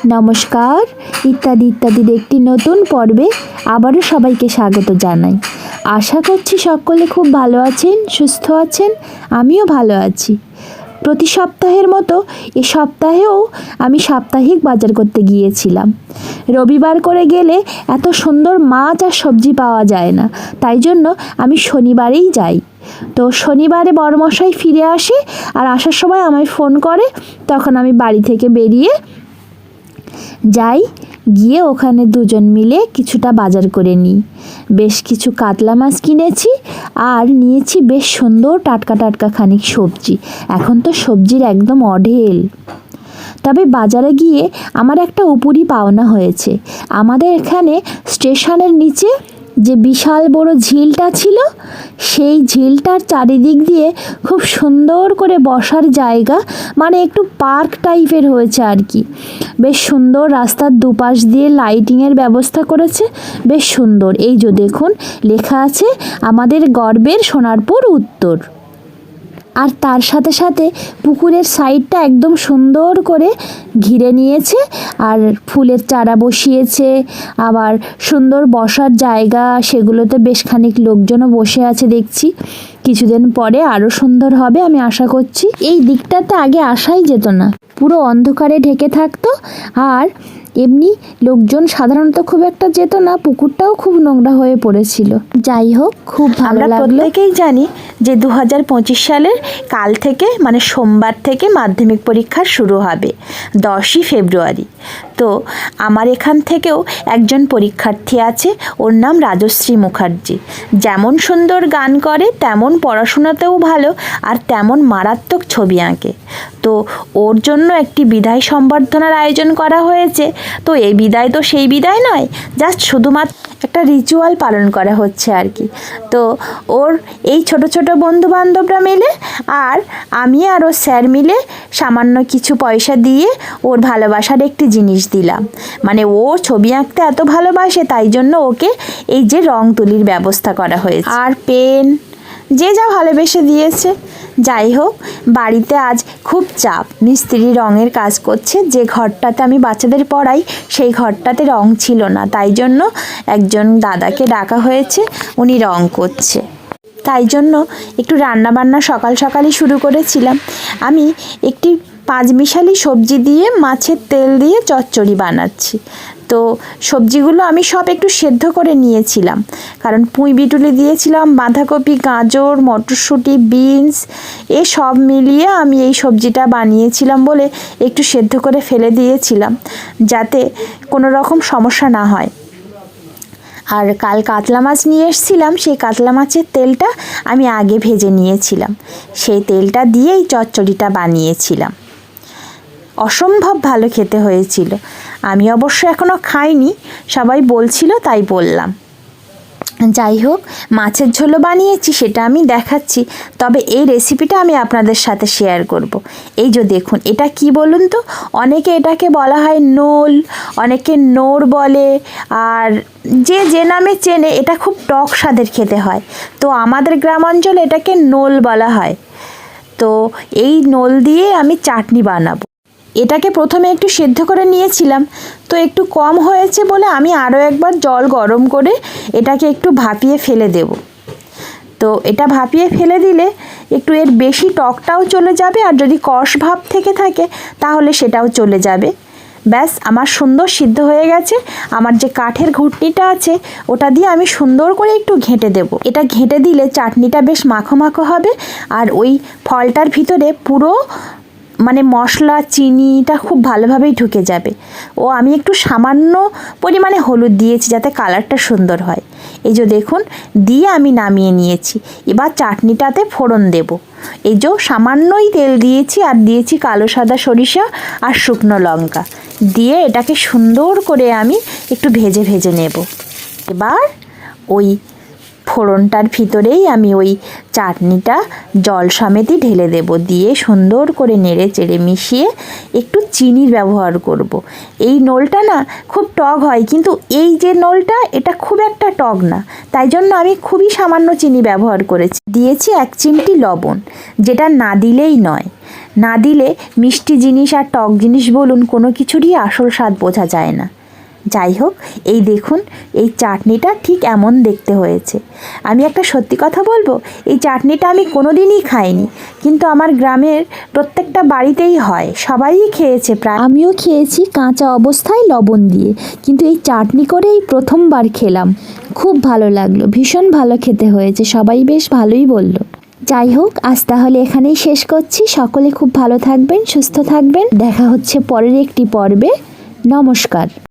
নমস্কার, ইত্যাদি ইত্যাদির একটি নতুন পর্বে আবারও সবাইকে স্বাগত জানাই। আশা করছি সকলে খুব ভালো আছেন, সুস্থ আছেন। আমিও ভালো আছি। প্রতি সপ্তাহের মতো এ সপ্তাহেও আমি সাপ্তাহিক বাজার করতে গিয়েছিলাম। রবিবার করে গেলে এত সুন্দর মাছ আর সবজি পাওয়া যায় না, তাই জন্য আমি শনিবারেই যাই। তো শনিবারে বড়মশাই ফিরে আসে আর আসার সময় আমায় ফোন করে, তখন আমি বাড়ি থেকে বেরিয়ে যাই, গিয়ে ওখানে দুজন মিলে কিছুটা বাজার করে নিই। বেশ কিছু কাতলা মাছ কিনেছি আর নিয়েছি বেশ সুন্দর টাটকা টাটকা খানিক সবজি। এখন তো সবজির একদম অঢেল। তবে বাজারে গিয়ে আমার একটা উপরি পাওনা হয়েছে। আমাদের এখানে স্টেশনের নিচে যে বিশাল বড় ঝিলটা ছিল, সেই ঝিলটার চারিদিক দিয়ে খুব সুন্দর করে বসার জায়গা, মানে একটু পার্ক টাইপের হয়েছে আর কি। বেশ সুন্দর, রাস্তার দুপাশ দিয়ে লাইটিংয়ের ব্যবস্থা করেছে, বেশ সুন্দর। এই যে দেখুন, লেখা আছে আমাদের গর্বের সোনারপুর উত্তর। আর তার সাথে সাথে পুকুরের সাইডটা একদম সুন্দর করে ঘিরে নিয়েছে, আর ফুলের চারা বসিয়েছে, আবার সুন্দর বসার জায়গা, সেগুলোতে বেশ খানিক লোকজনও বসে আছে দেখছি। কিছুদিন পরে আরও সুন্দর হবে আমি আশা করছি। এই দিকটাতে আগে আসাই যেত না, পুরো অন্ধকারে ঢেকে থাকতো, আর এমনি লোকজন সাধারণত খুব একটা যেত না। পুকুরটাও খুব নোংরা হয়ে পড়েছিল। যাই হোক, খুব ভালো লাগলো। প্রত্যেকেই জানি যে 2025 সালের কাল থেকে, মানে সোমবার থেকে মাধ্যমিক পরীক্ষা শুরু হবে 10ই ফেব্রুয়ারি। তো আমার এখান থেকেও একজন পরীক্ষার্থী আছে, ওর নাম রাজশ্রী মুখার্জি। যেমন সুন্দর গান করে, তেমন পড়াশোনাতেও ভালো, আর তেমন মারাত্মক ছবি আঁকে। তো ওর জন্য একটি বিদায় সম্বর্ধনার আয়োজন করা হয়েছে। তো এই বিদায় তো সেই বিদায় নয়, জাস্ট শুধুমাত্র একটা রিচুয়াল পালন করা হচ্ছে আর কি। তো ওর এই ছোট ছোট বন্ধু বান্ধবরা মিলে আর আমি আর ওর স্যার মিলে সামান্য কিছু পয়সা দিয়ে ওর ভালোবাসার একটি জিনিস দিলাম। মানে ও ছবি আঁকতে এত ভালোবাসে, তাই জন্য ওকে এই যে রং তুলির ব্যবস্থা করা হয়েছে, আর পেন, যে যা ভালোবেসে দিয়েছে। যাই হোক, বাড়িতে আজ খুব চাপ। মিস্ত্রি রঙের কাজ করছে। যে ঘরটাতে আমি বাচ্চাদের পড়াই, সেই ঘরটাতে রং ছিল না, তাই জন্য একজন দাদাকে ডাকা হয়েছে, উনি রং করছে। তাই জন্য একটু রান্নাবান্না সকাল সকালই শুরু করেছিলাম। আমি একটি পাঁচমিশালি সবজি দিয়ে মাছের তেল দিয়ে চচ্চড়ি বানাচ্ছি। তো সবজিগুলো আমি সব একটু সেদ্ধ করে নিয়েছিলাম, কারণ পুঁই বিটুলি দিয়েছিলাম, বাঁধাকপি, গাজর, মটরশুঁটি, বিনস, এ সব মিলিয়ে আমি এই সবজিটা বানিয়েছিলাম বলে একটু সেদ্ধ করে ফেলে দিয়েছিলাম, যাতে কোনো রকম সমস্যা না হয়। আর কাল কাতলা মাছ নিয়ে এসেছিলাম, সেই কাতলা মাছের তেলটা আমি আগে ভেজে নিয়েছিলাম, সেই তেলটা দিয়েই চচ্চড়িটা বানিয়েছিলাম। অসম্ভব ভালো খেতে হয়েছিল। আমি অবশ্য এখনও খাইনি, সবাই বলছিল তাই বললাম। যাই হোক, মাছের ঝোলও বানিয়েছি, সেটা আমি দেখাচ্ছি। তবে এই রেসিপিটা আমি আপনাদের সাথে শেয়ার করব। এই যে দেখুন, এটা কি বলুন তো, অনেকে এটাকে বলা হয় নোল, অনেকে নোর বলে, আর যে যে নামে চেনে। এটা খুব টক স্বাদের খেতে হয়। তো আমাদের গ্রাম অঞ্চলে এটাকে নোল বলা হয়। তো এই নোল দিয়ে আমি চাটনি বানাবো। এটাকে প্রথমে একটু সেদ্ধ করে নিয়েছিলাম, তো একটু কম হয়েছে বলে আমি আরও একবার জল গরম করে এটাকে একটু ভাপিয়ে ফেলে দেব। তো এটা ভাপিয়ে ফেলে দিলে একটু এর বেশি টকটাও চলে যাবে, আর যদি কষ ভাব থেকে থাকে তাহলে সেটাও চলে যাবে। ব্যাস, আমার সুন্দর সিদ্ধ হয়ে গেছে। আমার যে কাঠের ঘুটনিটা আছে, ওটা দিয়ে আমি সুন্দর করে একটু ঘেঁটে দেব। এটা ঘেঁটে দিলে চাটনিটা বেশ মাখো মাখো হবে, আর ওই ফলটার ভিতরে পুরো মানে মশলা, চিনিটা খুব ভালোভাবেই ঢুকে যাবে। ও আমি একটু সামান্য পরিমাণে হলুদ দিয়েছি যাতে কালারটা সুন্দর হয়। এই যে দেখুন, দিয়ে আমি নামিয়ে নিয়েছি। এবার চাটনিটাতে ফোড়ন দেব। এই যে সামান্যই তেল দিয়েছি, আর দিয়েছি কালো সাদা সরিষা আর শুকনো লঙ্কা দিয়ে এটাকে সুন্দর করে আমি একটু ভেজে ভেজে নেব। এবার ওই ফোড়নটার ভিতরেই আমি ওই চাটনিটা জল সমেতই ঢেলে দেব, দিয়ে সুন্দর করে নেড়ে চেড়ে মিশিয়ে একটু চিনির ব্যবহার করব। এই নোলটা না খুব টক হয়, কিন্তু এই যে নোলটা এটা খুব একটা টক না, তাই জন্য আমি খুবই সামান্য চিনি ব্যবহার করেছি। দিয়েছি 1 চিমটি লবণ, যেটা না দিলেই নয়। না দিলে মিষ্টি জিনিস আর টক জিনিস বলুন কোনো কিছুরই আসল স্বাদ বোঝা যায় না। যাই হোক, এই দেখুন এই চাটনিটা ঠিক এমন দেখতে হয়েছে। আমি একটা সত্যি কথা বলবো, এই চাটনিটা আমি কোনো দিনই খাইনি, কিন্তু আমার গ্রামের প্রত্যেকটা বাড়িতেই হয়, সবাই খেয়েছে প্রায়। আমিও খেয়েছি কাঁচা অবস্থায় লবণ দিয়ে, কিন্তু এই চাটনি করে এই প্রথমবার খেলাম। খুব ভালো লাগলো, ভীষণ ভালো খেতে হয়েছে, সবাই বেশ ভালোই বলল। যাই হোক, আজ তাহলে এখানেই শেষ করছি। সকলে খুব ভালো থাকবেন, সুস্থ থাকবেন। দেখা হচ্ছে পরের একটি পর্বে। নমস্কার।